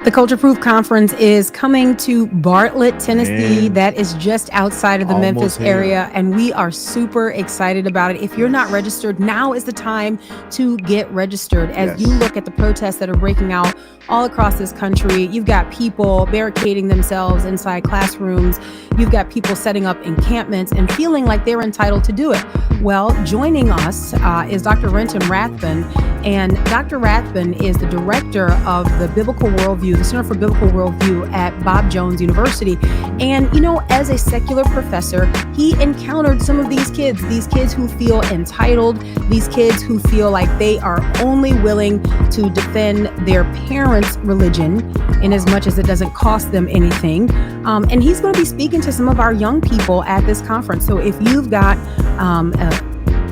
The Culture Proof Conference is coming to Bartlett, Tennessee. Man. That is just outside of the Almost Memphis here. area, and we are super excited about it. If you're not registered, now is the time to get registered. As you Yes. look at the protests that are breaking out all across this country, you've got people barricading themselves inside classrooms. You've got people setting up encampments and feeling like they're entitled to do it. Well, joining us is Dr. Renton Rathbun, and Dr. Rathbun is the director of the Biblical Worldview, the Center for Biblical Worldview at Bob Jones University. And, you know, as a secular professor, he encountered some of these kids who feel entitled, these kids who feel like they are only willing to defend their parents' religion in as much as it doesn't cost them anything. And he's going to be speaking to some of our young people at this conference. So if you've got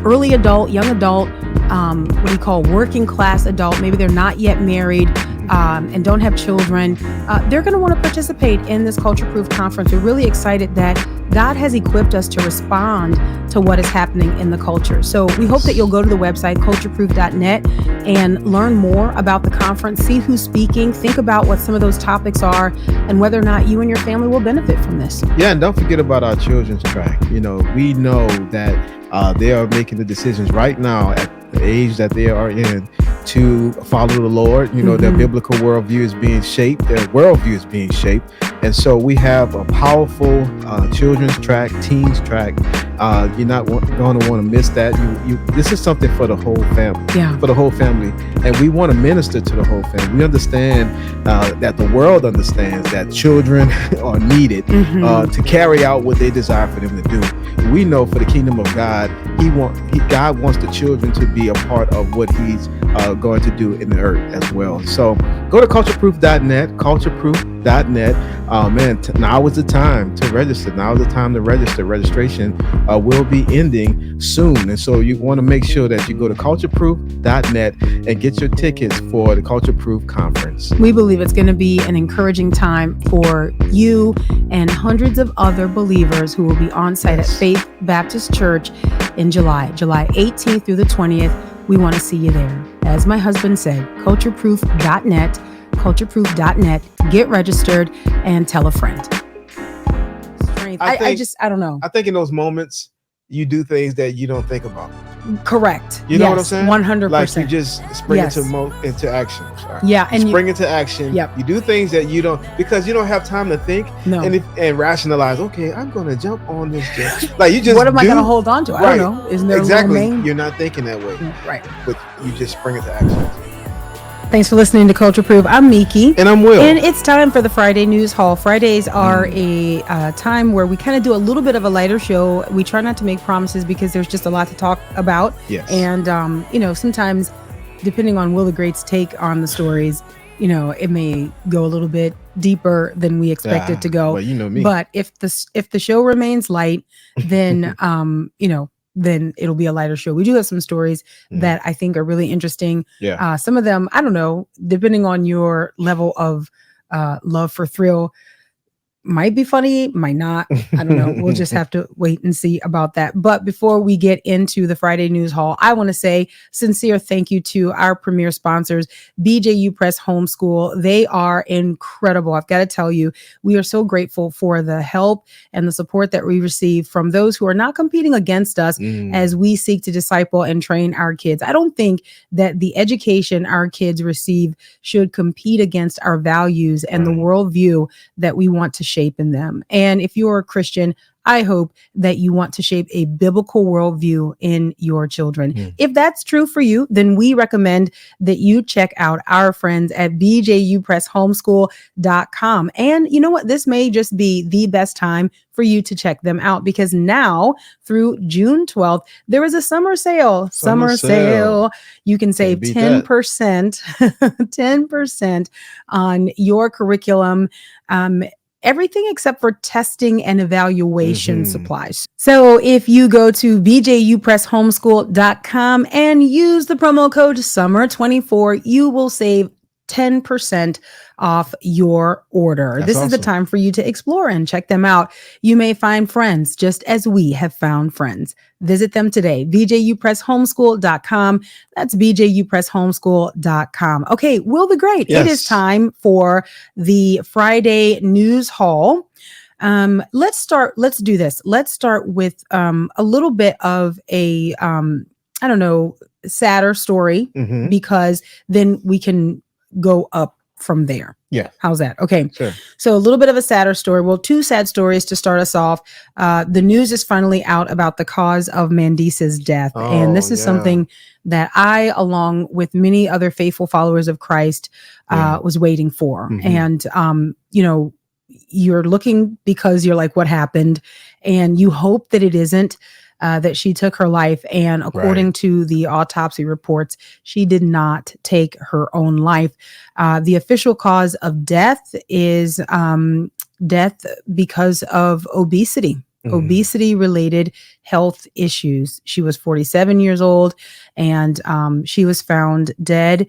early adult, young adult, what do you call working class adult, maybe they're not yet married, and don't have children, they're going to want to participate in this Culture Proof Conference. We're really excited that God has equipped us to respond to what is happening in the culture. So we hope that you'll go to the website, cultureproof.net, and learn more about the conference, see who's speaking, think about what some of those topics are, and whether or not you and your family will benefit from this. Yeah, and don't forget about our children's track. You know, we know that they are making the decisions right now at the age that they are in to follow the Lord. You know, their biblical worldview is being shaped, their worldview is being shaped. And so we have a powerful children's track, teens track. You're not going to want to miss that. This is something for the whole family. Yeah. For the whole family. And we want to minister to the whole family. We understand that the world understands that children are needed to carry out what they desire for them to do. We know for the kingdom of God, God wants the children to be a part of what He's going to do in the earth as well. So go to cultureproof.net, cultureproof.net. Man, now is the time to register. Now is the time to register. Registration will be ending soon. And so you want to make sure that you go to cultureproof.net and get your tickets for the Culture Proof Conference. We believe it's going to be an encouraging time for you and hundreds of other believers who will be on site at Faith Baptist Church in July 18th through the 20th. We want to see you there. As my husband said, cultureproof.net, cultureproof.net, get registered and tell a friend. I don't know. I think in those moments, you do things that you don't think about. Correct. You know what I'm saying? 100%. Like you just spring into action. Sorry. Yeah, and you spring into action. Yep. You do things that you don't, because you don't have time to think and rationalize. Okay, I'm gonna jump on this jet. Like you just. What am I gonna hold on to? I don't know. Isn't there exactly? You're not thinking that way. Right. But you just spring into action. Thanks for listening to Culture Proof. I'm Miki. And I'm Will. And it's time for the Friday News Haul. Fridays are a time where we kind of do a little bit of a lighter show. We try not to make promises because there's just a lot to talk about. Yes. And, you know, sometimes depending on Will the Great's take on the stories, you know, it may go a little bit deeper than we expect it to go. Well, you know me. But if the show remains light, then, you know, then it'll be a lighter show. We do have some stories that I think are really interesting. Yeah. Some of them, I don't know, depending on your level of love for thrill, might be funny, might not. I don't know. We'll just have to wait and see about that. But before we get into the Friday News Haul, I want to say sincere thank you to our premier sponsors, BJU Press Homeschool. They are incredible. I've got to tell you, we are so grateful for the help and the support that we receive from those who are not competing against us as we seek to disciple and train our kids. I don't think that the education our kids receive should compete against our values and the worldview that we want to shape in them. And if you're a Christian, I hope that you want to shape a biblical worldview in your children. If that's true for you, then we recommend that you check out our friends at bjupresshomeschool.com. And you know what? This may just be the best time for you to check them out, because now through June 12th, there is a summer sale. Summer sale. You can save 10%, 10% on your curriculum. Everything except for testing and evaluation supplies. So if you go to bjupresshomeschool.com and use the promo code SUMMER24, you will save 10% off your order. That's this is the awesome. time for you to explore and check them out. You may find friends just as we have found friends. Visit them today, bjupresshomeschool.com. That's bjupresshomeschool.com. Okay, Will the Great, Yes. it is time for the Friday news haul. Let's do this. Let's start with a little bit of a sadder story, Mhm. because then we can go up from there. Yeah. How's that? Okay. Sure. So a little bit of a sadder story. Well, two sad stories to start us off. The news is finally out about the cause of Mandisa's death. And this is something that I, along with many other faithful followers of Christ, was waiting for. Mhm. And, you're looking because you're like, what happened? And you hope that it isn't. That she took her life. And according to the autopsy reports, she did not take her own life. The official cause of death is death because of obesity. Obesity related health issues. She was 47 years old, and she was found dead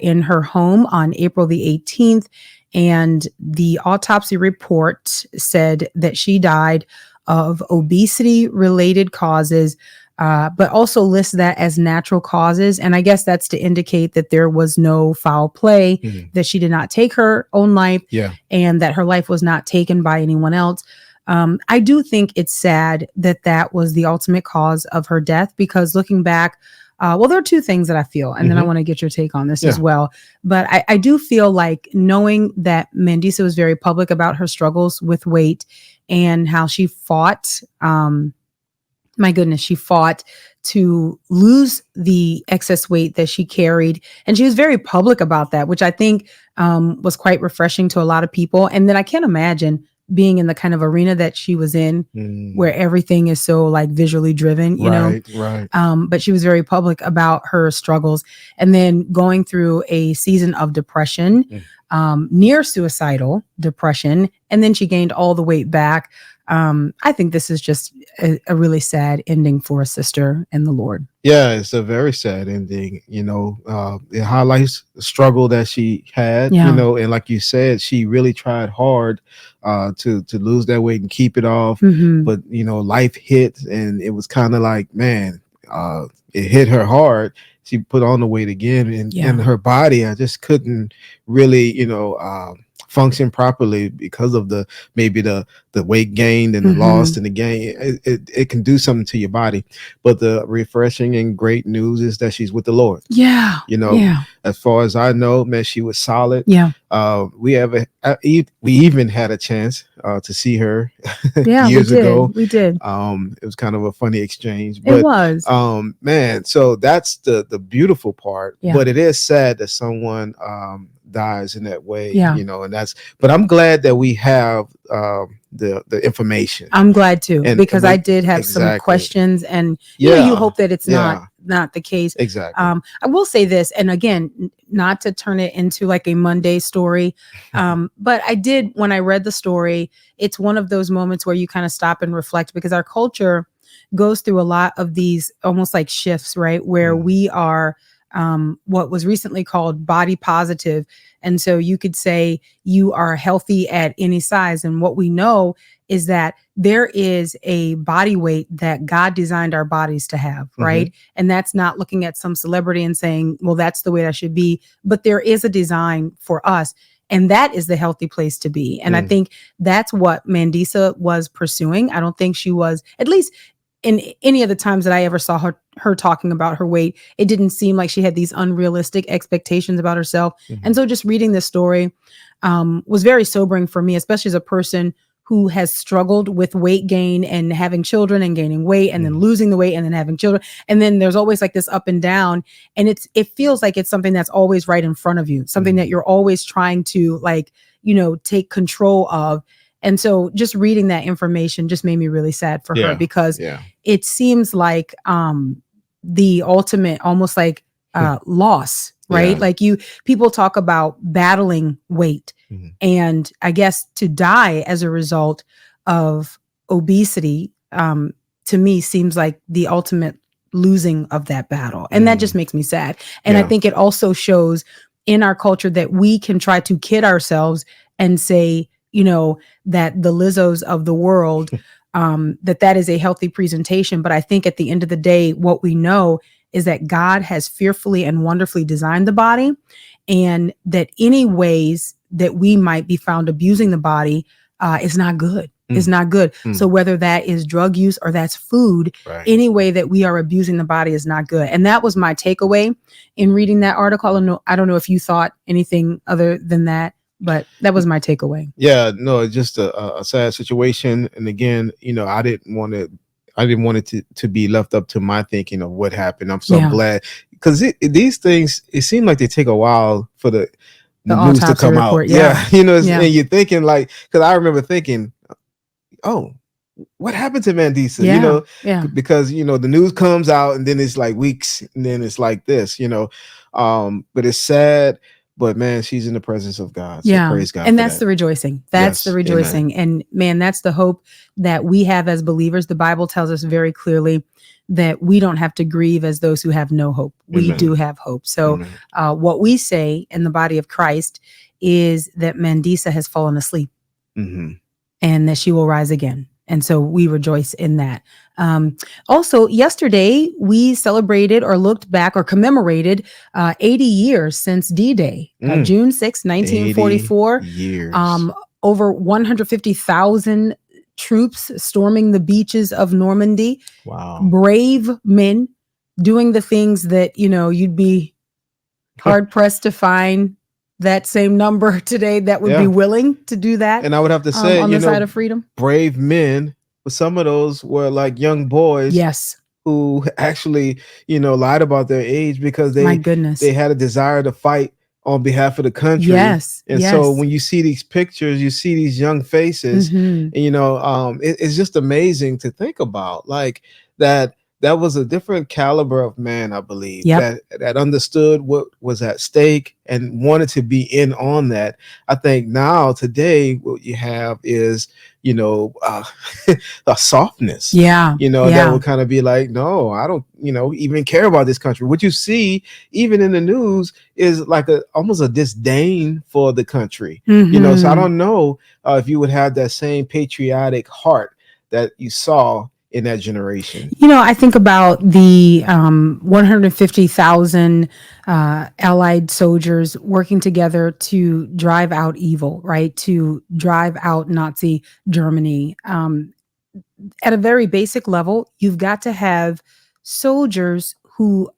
in her home on April the 18th. And the autopsy report said that she died of obesity related causes, but also lists that as natural causes. And I guess that's to indicate that there was no foul play, that she did not take her own life, and that her life was not taken by anyone else. I do think it's sad that that was the ultimate cause of her death, because looking back, well, there are two things that I feel, and then I want to get your take on this as well. But I do feel like, knowing that Mandisa was very public about her struggles with weight and how she fought, she fought to lose the excess weight that she carried. And she was very public about that, which I think was quite refreshing to a lot of people. And then I can't imagine being in the kind of arena that she was in, where everything is so like visually driven, you know? Right. But she was very public about her struggles, and then going through a season of depression, near suicidal depression. And then she gained all the weight back. I think this is just a really sad ending for a sister in the Lord. Yeah, it's a very sad ending. It highlights the struggle that she had, and like you said, she really tried hard to lose that weight and keep it off. But, life hit, and it was kind of like, man, it hit her hard. She put on the weight again, and her body, I just couldn't really, function properly because of the weight gained and the loss and the gain. It can do something to your body. But the refreshing and great news is that she's with the Lord. As far as I know, man, she was solid. We even had a chance to see her years ago. We did. It was kind of a funny exchange, but it was man, so that's the beautiful part. But it is sad that someone dies in that way, and but I'm glad that we have the information. I'm glad too, because I did have some questions, and you hope that it's not the case. Exactly. I will say this, and again, not to turn it into like a Monday story, but I did, when I read the story, it's one of those moments where you kind of stop and reflect, because our culture goes through a lot of these almost like shifts, right? Where we are what was recently called body positive. And so you could say you are healthy at any size. And what we know is that there is a body weight that God designed our bodies to have, right? And that's not looking at some celebrity and saying, well, that's the way I should be. But there is a design for us. And that is the healthy place to be. And I think that's what Mandisa was pursuing. I don't think she was, at least in any of the times that I ever saw her talking about her weight, it didn't seem like she had these unrealistic expectations about herself. And so just reading this story was very sobering for me, especially as a person who has struggled with weight gain and having children and gaining weight and then losing the weight and then having children. And then there's always like this up and down. And it feels like it's something that's always right in front of you, something that you're always trying to take control of. And so just reading that information just made me really sad for her, because it seems like the ultimate almost like loss, right? Like people talk about battling weight, and I guess to die as a result of obesity, to me seems like the ultimate losing of that battle. And that just makes me sad. And I think it also shows in our culture that we can try to kid ourselves and say, that the Lizzos of the world, that is a healthy presentation. But I think at the end of the day, what we know is that God has fearfully and wonderfully designed the body, and that any ways that we might be found abusing the body is not good. Is not good. So whether that is drug use or that's food, any way that we are abusing the body is not good. And that was my takeaway in reading that article. I don't know if you thought anything other than that, but that was my takeaway. Yeah, no, it's just a sad situation. And again, I didn't want it to be left up to my thinking of what happened. I'm so glad, because these things, it seemed like they take a while for the news to come report, out. Yeah. And you're thinking because I remember thinking, oh, what happened to Mandisa? Because the news comes out and then it's like weeks and then it's like this, but it's sad. But man, she's in the presence of God. So praise God. And that's the rejoicing. That's the rejoicing. Amen. And man, that's the hope that we have as believers. The Bible tells us very clearly that we don't have to grieve as those who have no hope. We do have hope. So what we say in the body of Christ is that Mandisa has fallen asleep. And that she will rise again. And so we rejoice in that. Also, yesterday, we celebrated or looked back or commemorated 80 years since D-Day, June 6, 1944. Years. Over 150,000 troops storming the beaches of Normandy. Wow. Brave men doing the things that, you'd be hard pressed to find that same number today that would be willing to do that. And I would have to say, on the side of freedom, brave men, but some of those were like young boys. Yes. Who actually, lied about their age because they had a desire to fight on behalf of the country. Yes. And so when you see these pictures, you see these young faces, and, it's just amazing to think about that was a different caliber of man, I believe, that understood what was at stake and wanted to be in on that. I think now, today, what you have is, a softness. That would kind of be like, no, I don't, even care about this country. What you see, even in the news, is like almost a disdain for the country. So I don't know if you would have that same patriotic heart that you saw in that generation. I think about the 150,000 Allied soldiers working together to drive out evil, right? To drive out Nazi Germany. At a very basic level, you've got to have soldiers who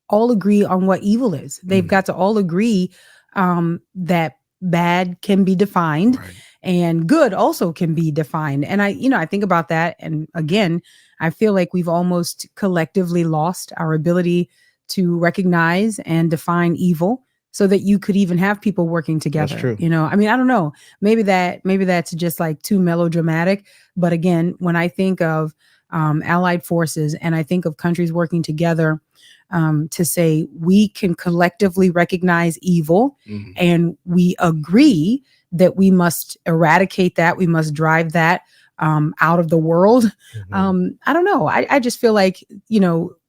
all agree on what evil is. They've got to all agree that bad can be defined. Right. And good also can be defined. And I think about that. And again, I feel like we've almost collectively lost our ability to recognize and define evil so that you could even have people working together. That's true. I don't know. Maybe that's just like too melodramatic. But again, when I think of Allied forces and I think of countries working together to say we can collectively recognize evil and we agree that we must eradicate that, we must drive that out of the world. I don't know. I just feel like,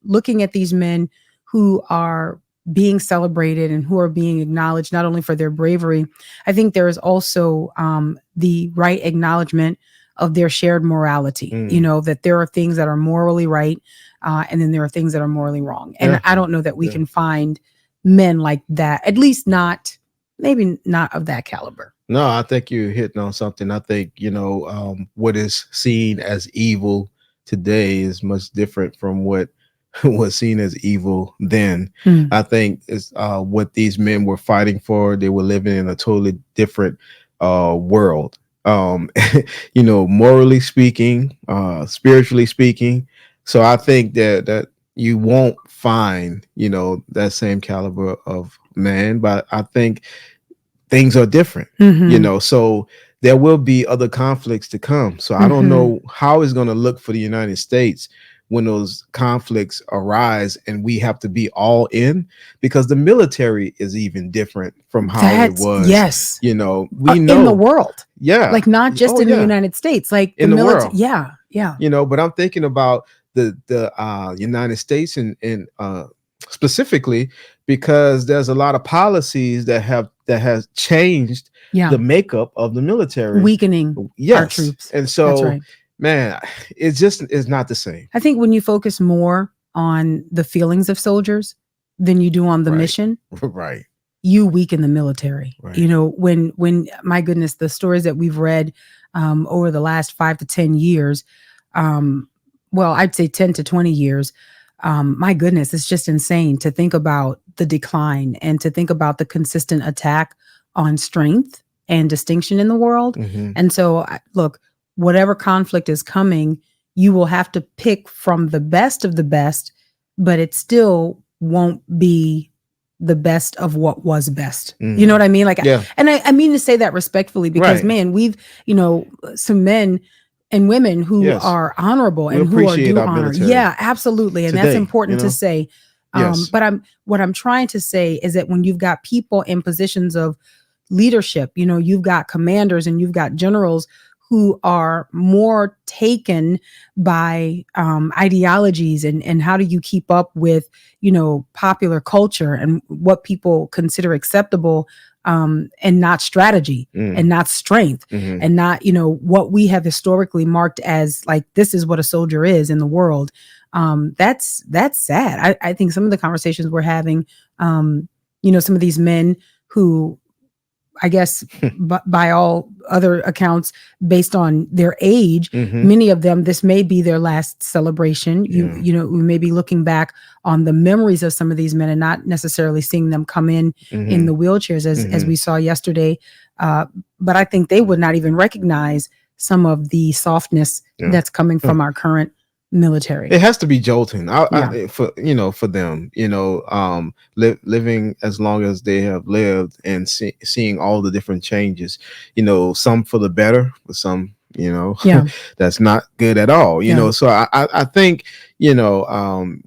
looking at these men who are being celebrated and who are being acknowledged not only for their bravery, I think there is also the right acknowledgement of their shared morality, that there are things that are morally right and then there are things that are morally wrong. And I don't know that we can find men like that, at least maybe not of that caliber. No, I think you're hitting on something. I think, what is seen as evil today is much different from what was seen as evil then. I think it's what these men were fighting for. They were living in a totally different world, morally speaking, spiritually speaking. So I think that you won't find, that same caliber of man, but I think things are different, so there will be other conflicts to come. So I don't know how it's going to look for the United States when those conflicts arise and we have to be all in, because the military is even different from how it was. Yes. We know in the world. Yeah. Like not just in the United States, like in the world. Yeah. Yeah. But I'm thinking about the United States and specifically because there's a lot of policies that has changed Yeah. the makeup of the military, Weakening yes, our troops. and That's so right. man, it just is not the same. I think when you focus more on the feelings of soldiers than you do on the Right. mission, Right. you weaken the military. Right. You know, when my goodness, the stories that we've read over the last 5 to 10 years, well, I'd say 10 to 20 years, my goodness, it's just insane to think about the decline and to think about the consistent attack on strength and distinction in the world. Mhm. And so, look, whatever conflict is coming, you will have to pick from the best of the best, but it still won't be the best of what was best. You know what I mean? Like, Yeah. and I mean to say that respectfully because, Right. man, we've, you know, some men and women who Yes. are honorable We and who are appreciate due our honor. military Yeah, absolutely. And that's today, important you know? to say. Yes. But what I'm trying to say is that when you've got people in positions of leadership, you know, you've got commanders and you've got generals who are more taken by ideologies and how do you keep up with, you know, popular culture and what people consider acceptable, and not strategy and not strength Mhm. and not, you know, what we have historically marked as like, this is what a soldier is in the world. That's sad. I think some of the conversations we're having, you know, some of these men who, I guess, by all other accounts, based on their age, Mhm. many of them, this may be their last celebration. Yeah. You know, we may be looking back on the memories of some of these men and not necessarily seeing them come in Mhm. the wheelchairs as we saw yesterday. But I think they would not even recognize some of the softness Yeah. that's coming from our current military. It has to be jolting. Yeah. For for them, living as long as they have lived and seeing all the different changes, some for the better, but some, Yeah. that's not good at all. Yeah. So I think when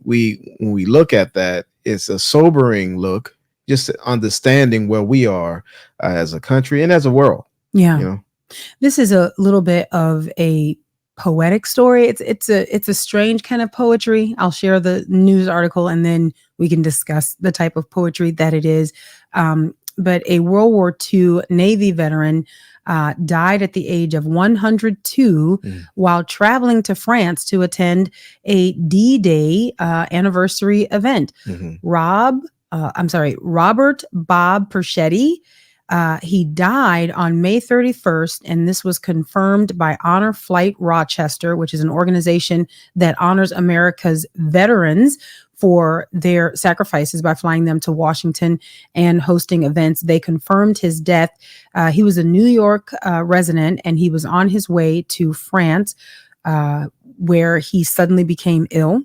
we look at that, it's a sobering look, just understanding where we are as a country and as a world. Yeah. This is a little bit of a poetic story. It's a strange kind of poetry. I'll share the news article and then we can discuss the type of poetry that it is. But a World War II Navy veteran died at the age of 102 while traveling to France to attend a D-Day anniversary event. Robert Bob Perchetti. He died on May 31st, and this was confirmed by Honor Flight Rochester, which is an organization that honors America's veterans for their sacrifices by flying them to Washington and hosting events. They confirmed his death. He was a New York resident, and he was on his way to France, where he suddenly became ill.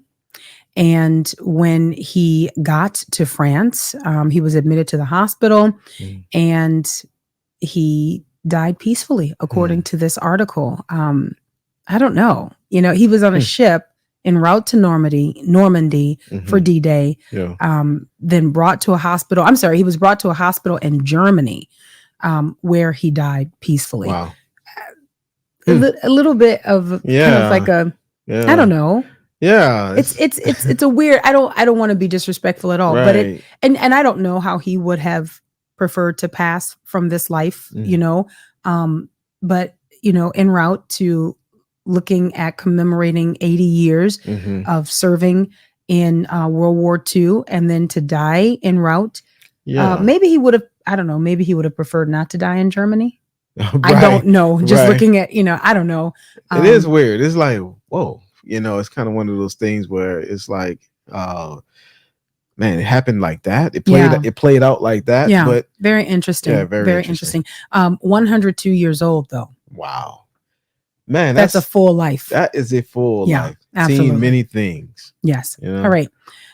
And when he got to France, he was admitted to the hospital and he died peacefully, according to this article. I don't know. He was on a ship en route to Normandy for D-Day, then brought to a hospital. I'm sorry, he was brought to a hospital in Germany where he died peacefully. Wow. A little bit of kind of like I don't know. Yeah, it's a weird. I don't want to be disrespectful at all, right. but and I don't know how he would have preferred to pass from this life, but en route to looking at commemorating 80 years of serving in World War II and then to die en route. Yeah, maybe he would have. I don't know. Maybe he would have preferred not to die in Germany. Right. I don't know. Just Right. looking at I don't know. It is weird. It's like whoa. It's kind of one of those things where it's like, man, it happened like that. It played out like that. Yeah, but very interesting. Yeah, very interesting. 102 years old, though. Wow, man, that's a full life. That is a full life. Absolutely. Seen many things. Yes. All right.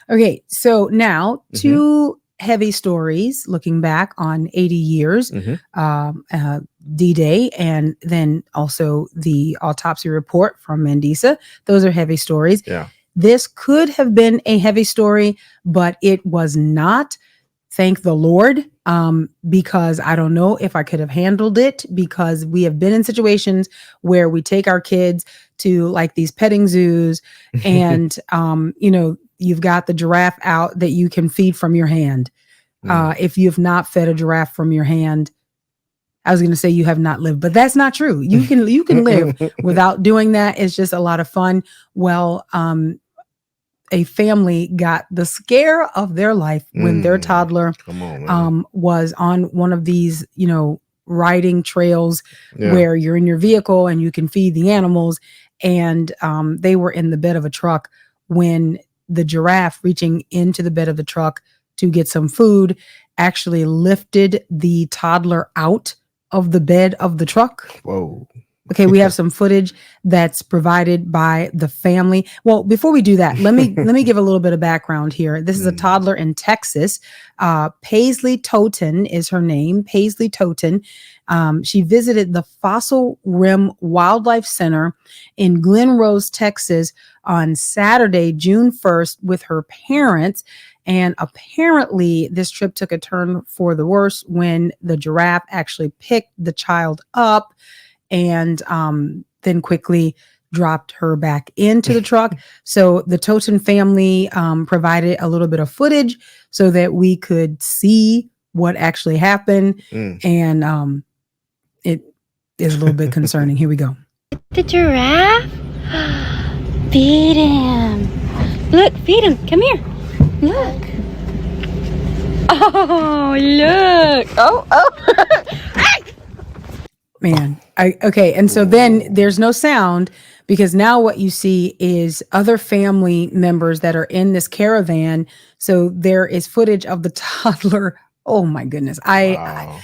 Okay. So now two heavy stories looking back on 80 years, D-Day, and then also the autopsy report from Mandisa. Those are heavy stories. Yeah. This could have been a heavy story, but it was not. Thank the Lord, because I don't know if I could have handled it, because we have been in situations where we take our kids to like these petting zoos and, You've got the giraffe out that you can feed from your hand. If you've not fed a giraffe from your hand, I was going to say you have not lived, but that's not true. You can live without doing that. It's just a lot of fun. Well, a family got the scare of their life when their toddler was on one of these, riding trails where you're in your vehicle and you can feed the animals. And they were in the bed of a truck when the giraffe, reaching into the bed of the truck to get some food, actually lifted the toddler out of the bed of the truck. Whoa. Okay, we have some footage that's provided by the family. Well, before we do that, let me give a little bit of background here. This is a toddler in Texas. Paisley Toten is her name. Paisley Toten. She visited the Fossil Rim Wildlife Center in Glen Rose, Texas on Saturday, June 1st with her parents. And apparently this trip took a turn for the worse when the giraffe actually picked the child up and then quickly dropped her back into the truck. So the Toten family provided a little bit of footage so that we could see what actually happened. And it is a little bit concerning. Here we go. The giraffe? Feed him. Look, feed him. Come here. Look. Oh, look. Oh. Man. Okay. And so then there's no sound because now what you see is other family members that are in this caravan. So there is footage of the toddler. Oh my goodness. I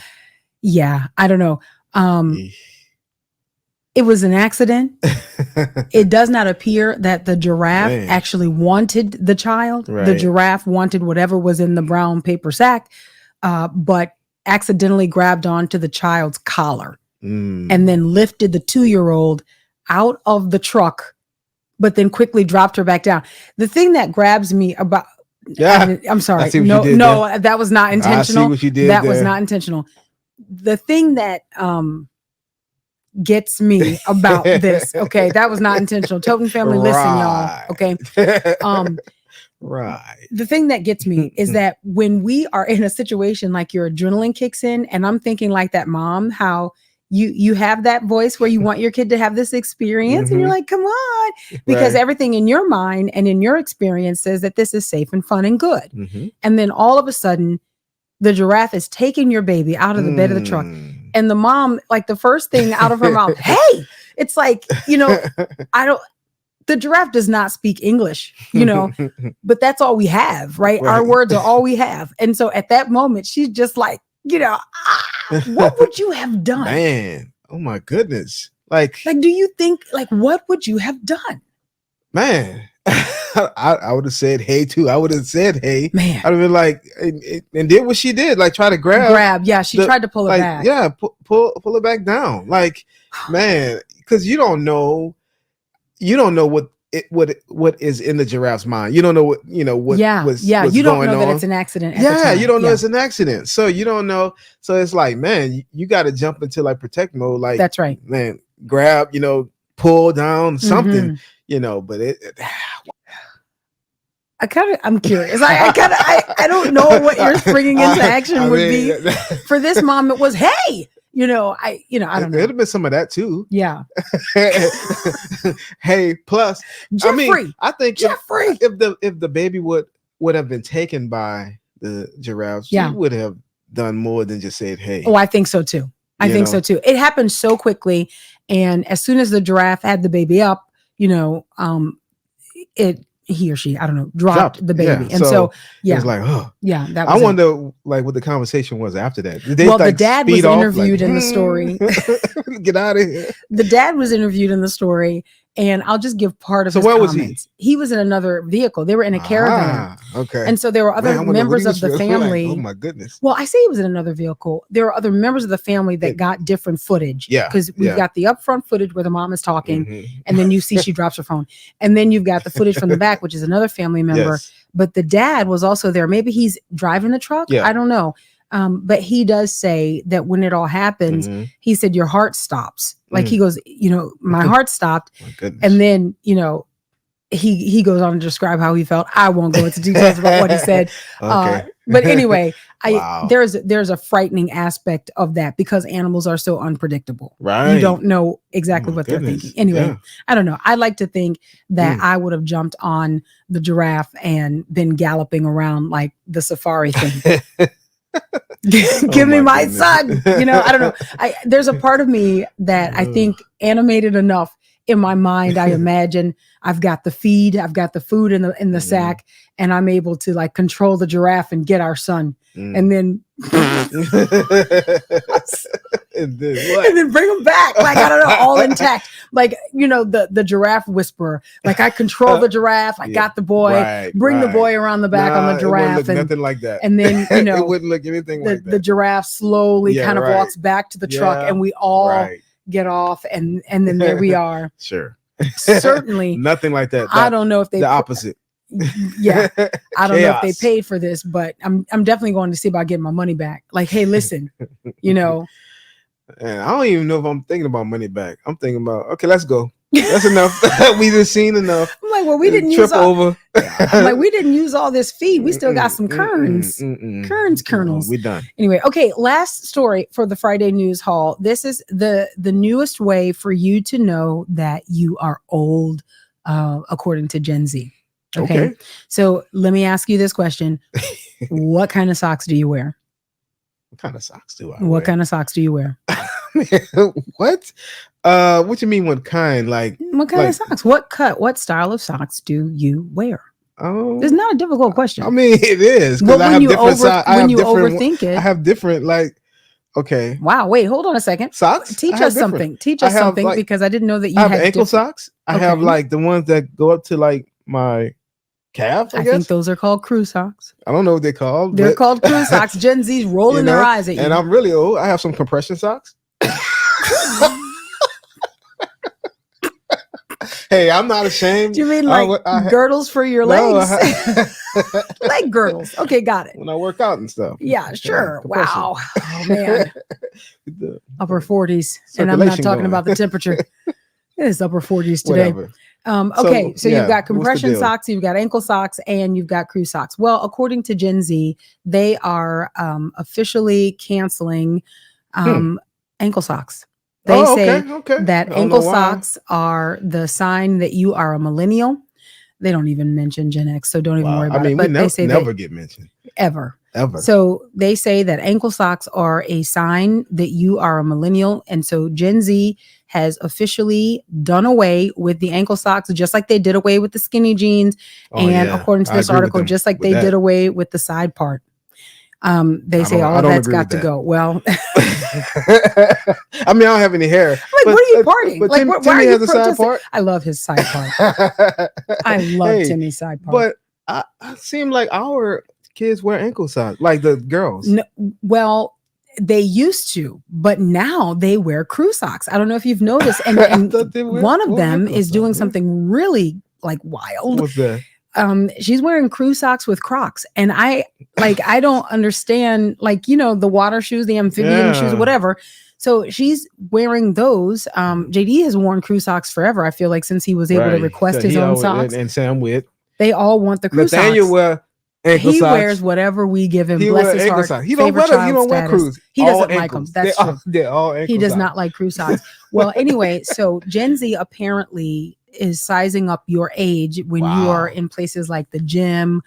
don't know. It was an accident. It does not appear that the giraffe actually wanted the child. Right. The giraffe wanted whatever was in the brown paper sack, but accidentally grabbed onto the child's collar and then lifted the 2-year-old out of the truck, but then quickly dropped her back down. The thing that grabs me about, I'm sorry. No, that was not intentional. I see what you did that there. was not intentional. The thing that, gets me about this. Okay. That was not intentional. Toten family, listen, y'all. Okay. Right. The thing that gets me is that when we are in a situation like your adrenaline kicks in, and I'm thinking like that mom, how you have that voice where you want your kid to have this experience and you're like, come on, because everything in your mind and in your experience says that this is safe and fun and good. And then all of a sudden the giraffe is taking your baby out of the bed of the truck. And the mom, like the first thing out of her mouth, hey, it's like, the giraffe does not speak English, but that's all we have, right? Our words are all we have. And so at that moment, she's just like, what would you have done? Man, oh my goodness. Like, do you think, what would you have done? Man, I would have said hey too. I would have said hey. Man, I'd have been like, and did what she did, like try to grab. Yeah, she tried to pull it back. Yeah, pull it back down. Like, man, because you don't know what is in the giraffe's mind. You don't know what you don't know that it's an accident. You don't know it's an accident. So you don't know. So it's like, man, you got to jump into like protect mode. Like, that's right, man. Grab, pull down something. But I'm curious. I don't know what your springing into action would be. For this mom, it was, hey, I don't know. It'd have been some of that too. Yeah. Hey, plus, Jeffrey, I think Jeffrey, if the baby would have been taken by the giraffe, she would have done more than just said, hey. Oh, I think so too. I think so too. It happened so quickly. And as soon as the giraffe had the baby up, he or she, I don't know, dropped the baby. Yeah. And so it was like, oh. Yeah. That was I wonder like what the conversation was after that. Did they, the dad was interviewed in the story. Get out of here. The dad was interviewed in the story. And I'll just give part of his comments. Was he? He was in another vehicle. They were in a caravan. Okay. And so there were other members of the family. Like. Oh my goodness. Well, I say he was in another vehicle. There were other members of the family that got different footage. Yeah. Because we've got the upfront footage where the mom is talking, and then you see she drops her phone. And then you've got the footage from the back, which is another family member. Yes. But the dad was also there. Maybe he's driving the truck. Yeah. I don't know. But he does say that when it all happens, he said, your heart stops. Like he goes, my heart stopped. My goodness. And then, he goes on to describe how he felt. I won't go into details about what he said. Okay. But anyway, Wow. there's a frightening aspect of that because animals are so unpredictable. Right. You don't know exactly Oh my what goodness. they're thinking. Anyway, Yeah. I don't know. I like to think that Mm. I would have jumped on the giraffe and been galloping around like the safari thing. Give me my my son. goodness. You know, I don't know. There's a part of me that I think animated enough in my mind. I imagine I've got the feed, I've got the food in the Mhm. sack, and I'm able to like control the giraffe and get our son, Mm. and then And then what? and then bring him back. Like I don't know, all intact. Like you know, the giraffe whisperer. Like I control the giraffe. I Yeah. got the boy. Right, Bring the right. boy around the back on Nah, the it wouldn't giraffe, look nothing like that. and then you know it wouldn't look anything like the that. giraffe slowly Yeah, kind of right. walks back to the truck, Yeah, and we all right. get off, and then there we are. Sure. Certainly, Nothing like that. I don't know if they The opposite. yeah, I don't know if they Chaos. paid for this, but I'm definitely going to see about getting my money back. Like, hey, listen, you know, And I don't even know if I'm thinking about money back. I'm thinking about, okay, let's go. That's enough. We just seen enough. I'm like, well, we didn't Trip use all, over. I'm like, we didn't use all this feed. We still got some kerns. Kerns, kernels. We done. Anyway, okay, last story for the Friday News Haul. This is the newest way for you to know that you are old, according to Gen Z. Okay. So let me ask you this question. What kind of socks do you wear? What kind of socks do I What wear? kind of socks do you wear? What? What you mean what kind? Like, What kind of socks? What style of socks do you wear? oh, It's not a difficult question. I mean, it is. 'Cause But I when have you different when you overthink I it, have different, like, okay, wow, wait, hold on a second. socks. Teach I have us different. something. Teach I us have, something like- because I didn't know that you I have had ankle different- socks. I have Okay. like the ones that go up to like my calf. I I guess. think those are called crew socks. I don't know what they're called. They're but- called crew socks. Gen Z's rolling You their know, eyes at you. And I'm really old. I have some compression socks. Hey, I'm not ashamed. Do you mean I like would- I ha- girdles for your No, legs? I- Leg girdles. Okay, got it. when I work out and stuff. Yeah, sure. compression. Wow. Oh man. The- Upper 40s. And I'm not Circulation talking going. about the temperature. It is upper 40s today. Whatever. Okay, so yeah, you've got what's the compression deal? socks, you've got ankle socks, and you've got crew socks. Well, according to Gen Z, they are officially canceling ankle socks. They say okay. that I don't ankle know why. socks are the sign that you are a millennial. They don't even mention Gen X, so don't even Wow. worry about I mean, it. we But they say never that get mentioned ever. ever. So they say that ankle socks are a sign that you are a millennial. And so Gen Z has officially done away with the ankle socks, just like they did away with the skinny jeans. Oh, And yeah. according to I this agree with article, them just like with they that. did away with the side part. They say don't- all I of don't that's agree got with to that. go. Well, I mean, I don't have any hair. like, what are you partying? But Like, Tim, why are Timmy you has a side protesting? part. I love his side part. I love Hey, Timmy's side part. But I seem like our kids wear ankle socks, like the girls. No, well, they used to, but now they wear crew socks. I don't know if you've noticed. And, I and thought they were- one of wore them ankle is doing socks. something really like wild. What's that? She's wearing crew socks with Crocs, and I don't understand, like, you know, the water shoes, the amphibian shoes, Yeah. whatever. So she's wearing those. JD has worn crew socks forever. I feel like since he was able to Right. request So his he own always- socks, and Sam with they all want the crew Nathaniel socks. wear ankle He socks. wears whatever we give him. He Bless wear his ankle heart. socks. He don't Favorite wear them. He child don't wear status. crews. He All doesn't like them. ankles. That's They're true. all- They're all ankle He does socks. not like crew socks. Well, anyway, so Gen Z apparently is sizing up your age when you Wow. are in places like the gym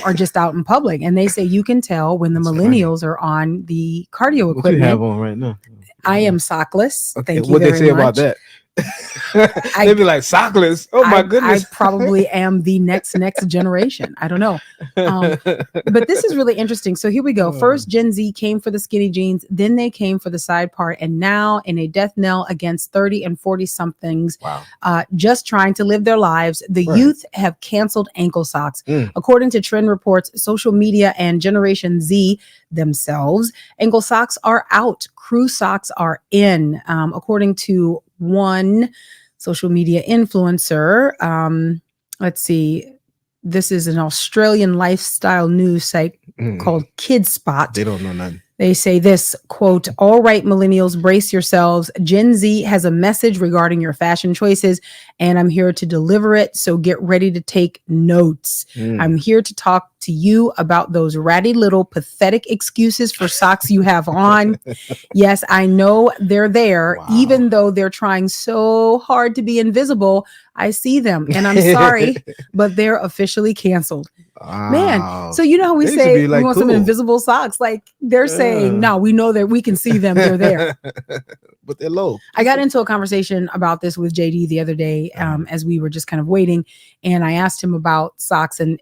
or just out in public. And they say you can tell when the That's millennials are on the cardio What you have equipment. on right now? I am sockless. Okay, Thank you what they very say much. about that? They be like sockless. Oh my goodness! I probably am the next generation. I don't know. But this is really interesting. So here we go. First, Gen Z came for the skinny jeans, then they came for the side part, and now in a death knell against 30 and 40 somethings, Wow. just trying to live their lives, the Right. youth have canceled ankle socks. Mm. According to Trend Reports, social media and Generation Z themselves, ankle socks are out. Crew socks are in. According to one social media influencer, let's see, this is an Australian lifestyle news site Mm. called Kid Spot. They don't know nothing. They say this quote, all right, millennials, brace yourselves. Gen Z has a message regarding your fashion choices, and I'm here to deliver it. So get ready to take notes. I'm here to talk to you about those ratty little pathetic excuses for socks you have on. Yes, I know they're there, Wow. even though they're trying so hard to be invisible. I see them, and I'm sorry, but they're officially canceled. Man, Wow. so you know how we They should say be, we like, want some cool. invisible socks? Like they're saying, Yeah. no, we know that we can see them. They're there. But they're low. I got into a conversation about this with JD the other day as we were just kind of waiting. And I asked him about socks and,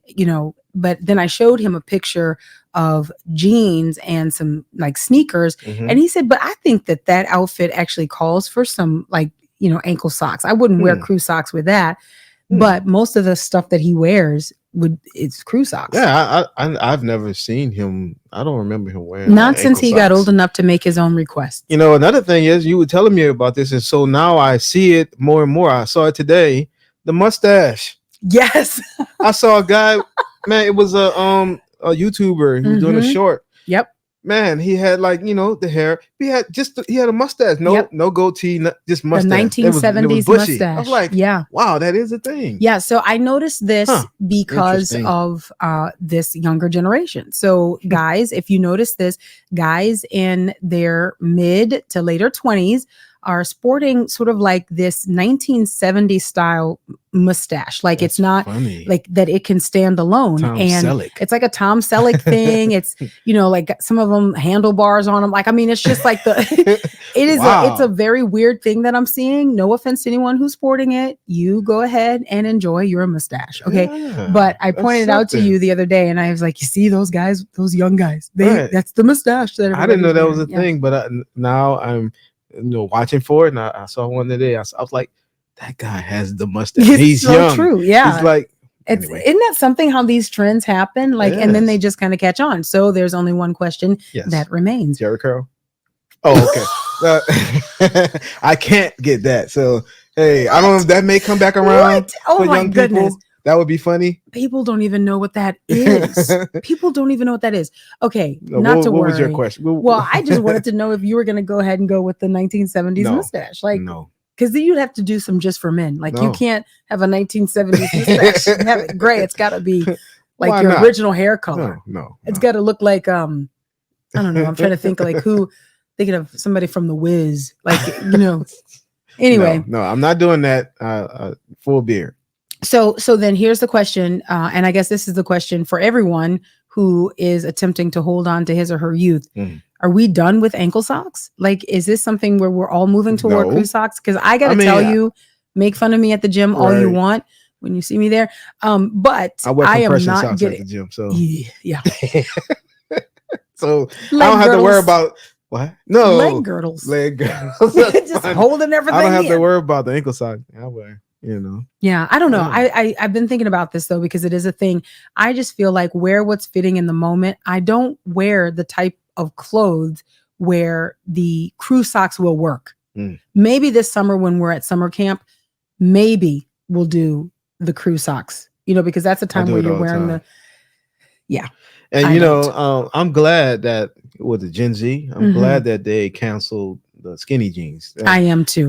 but then I showed him a picture of jeans and some like sneakers. Mhm. And he said, but I think that outfit actually calls for some like, ankle socks. I wouldn't wear crew socks with that. But most of the stuff that he wears it's crew socks. Yeah, I've never seen him. I don't remember him wearing. Not since he got old enough to make his own requests. Another thing is you were telling me about this, and so now I see it more and more. I saw it today. The mustache. Yes. I saw a guy. Man, it was a YouTuber. He was doing a short. Yep. Man, he had like the hair. He had a mustache. No goatee, just mustache. The 1970s mustache. I was like, yeah, wow, that is a thing. Yeah. So I noticed this because of this younger generation. So guys, if you notice this, guys in their mid to later 20s are sporting sort of like this 1970s style mustache. Like it's not funny. Like that it can stand alone. Tom and Selleck. It's like a Tom Selleck thing. It's, like some of them handlebars on them. Like, I mean, it's just like it's a very weird thing that I'm seeing. No offense to anyone who's sporting it. You go ahead and enjoy your mustache. Okay. Yeah, but I pointed out to you the other day and I was like, you see those guys, those young guys, that's the mustache. That I didn't know that was a thing, but now I'm, watching for it, and I saw one today. I was like, that guy has the mustache. He's so young. True. Yeah. He's like, isn't that something how these trends happen? Like, and then they just kind of catch on. So there's only one question that remains. Jerry curl. Oh, okay. I can't get that. So, hey, I don't know if that may come back around. What? Oh my goodness. That would be funny. People don't even know what that is. People don't even know what that is. Okay, not to worry. What was your question? Well, I just wanted to know if you were going to go ahead and go with the 1970s mustache. Like, no. Because then you'd have to do some just for men. Like, you can't have a 1970s mustache and have it gray. It's got to be like your original hair color. No. It's got to look like, I don't know. I'm trying to think like thinking of somebody from The Wiz. Like, Anyway. No, I'm not doing that full beard. So then here's the question, and I guess this is the question for everyone who is attempting to hold on to his or her youth. Are we done with ankle socks? Like, is this something where we're all moving toward crew socks? Because I got to tell you, make fun of me at the gym all you want when you see me there. But I am not getting at the gym. So yeah. So I don't have to worry about what? No leg girdles. Just fine. Holding everything. I don't have to worry about the ankle sock. I wear. Yeah, I don't know. I've been thinking about this though, because it is a thing. I just feel like wear what's fitting in the moment. I don't wear the type of clothes where the crew socks will work. Maybe this summer when we're at summer camp, maybe we'll do the crew socks, because that's the time where you're wearing the And I'm glad that with the Gen Z, I'm glad that they canceled the skinny jeans. I am too.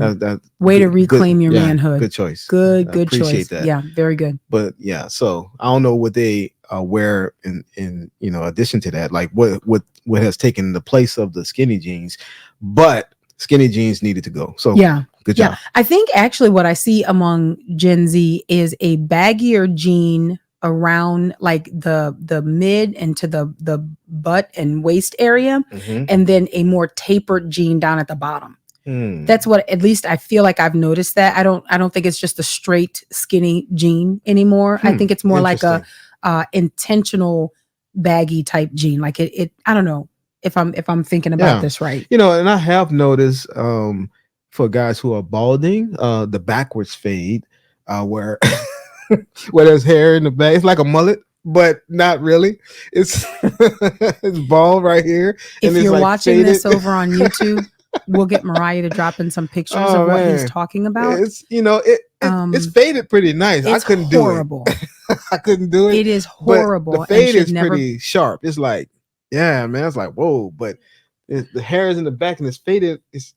Way to reclaim your manhood. Good choice. Good choice. That. Yeah, very good. But yeah, so I don't know what they wear in addition to that, like what has taken the place of the skinny jeans, but skinny jeans needed to go. So yeah, good job. I think actually what I see among Gen Z is a baggier jean around like the mid and to the butt and waist area, and then a more tapered jean down at the bottom. That's what, at least I feel like I've noticed that. I don't think it's just a straight skinny jean anymore. I think it's more like a intentional baggy type jean. Like it I don't know if I'm thinking about this right. And I have noticed for guys who are balding, the backwards fade, where where there's hair in the back. It's like a mullet, but not really. It's it's bald right here. If you're watching this over on YouTube, we'll get Mariah to drop in some pictures of what he's talking about. It's it's faded pretty nice. I couldn't do it. I couldn't do it. It is horrible. But the fade is pretty sharp. It's like, yeah, man. It's like, whoa, but The hair is in the back and it's faded. It's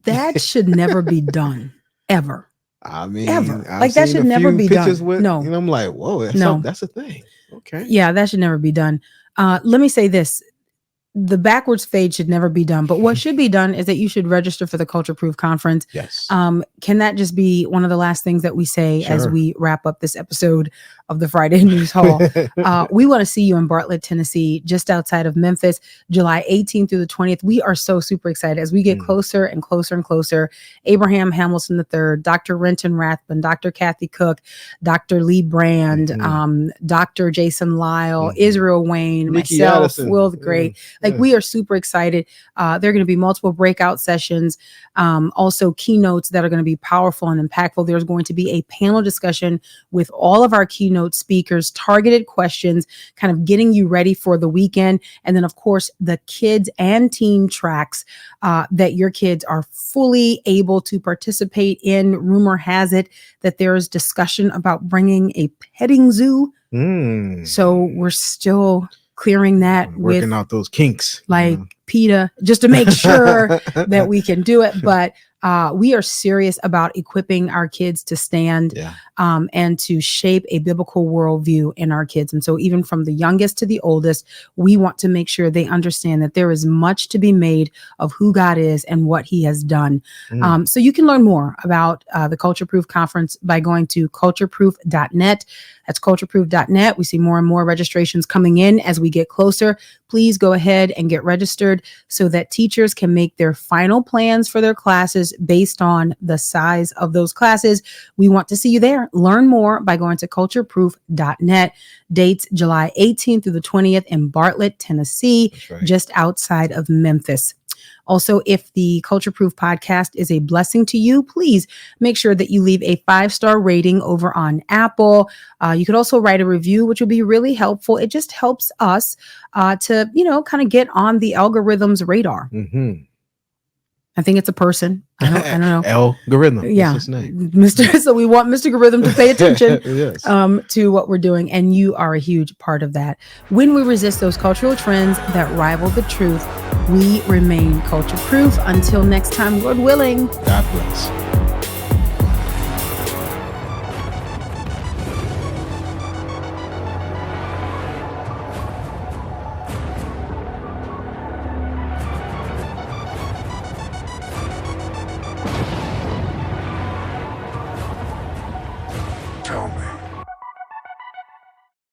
That should never be done, ever. I mean, Ever. I've Like, that seen should a never few be pictures done. with, No. and I'm like, whoa, that's a thing. Okay. Yeah, that should never be done. Let me say this. The backwards fade should never be done. But what should be done is that you should register for the Culture Proof Conference. Yes. Can that just be one of the last things that we say as Sure. we wrap up this episode of the Friday News Hall? We want to see you in Bartlett, Tennessee, just outside of Memphis, July 18th through the 20th. We are so super excited as we get closer and closer and closer. Abraham Hamilton III, Dr. Renton Rathbun, Dr. Kathy Cook, Dr. Lee Brand, Dr. Jason Lyle, Israel Wayne, Nikki myself, Addison. Will the Great. Like, we are super excited. There are going to be multiple breakout sessions, also keynotes that are going to be powerful and impactful. There's going to be a panel discussion with all of our keynote speakers, targeted questions, kind of getting you ready for the weekend. And then, of course, the kids and teen tracks that your kids are fully able to participate in. Rumor has it that there is discussion about bringing a petting zoo. So we're still clearing that working with out those kinks, like PETA, just to make sure that we can do it. But we are serious about equipping our kids to stand and to shape a biblical worldview in our kids. And so even from the youngest to the oldest, we want to make sure they understand that there is much to be made of who God is and what he has done. So you can learn more about the Culture Proof Conference by going to cultureproof.net. That's cultureproof.net. We see more and more registrations coming in as we get closer. Please go ahead and get registered so that teachers can make their final plans for their classes based on the size of those classes. We want to see you there. Learn more by going to cultureproof.net. Dates July 18th through the 20th in Bartlett, Tennessee, just outside of Memphis. Also, if the Culture Proof podcast is a blessing to you, please make sure that you leave a 5-star rating over on Apple. You could also write a review, which would be really helpful. It just helps us to, kind of get on the algorithm's radar. I think it's a person. I don't know. Algorithm. Yeah. That's his name. Mr. So we want Mr. Algorithm to pay attention Yes. to what we're doing. And you are a huge part of that. When we resist those cultural trends that rival the truth, we remain culture proof. Until next time, Lord willing. God bless.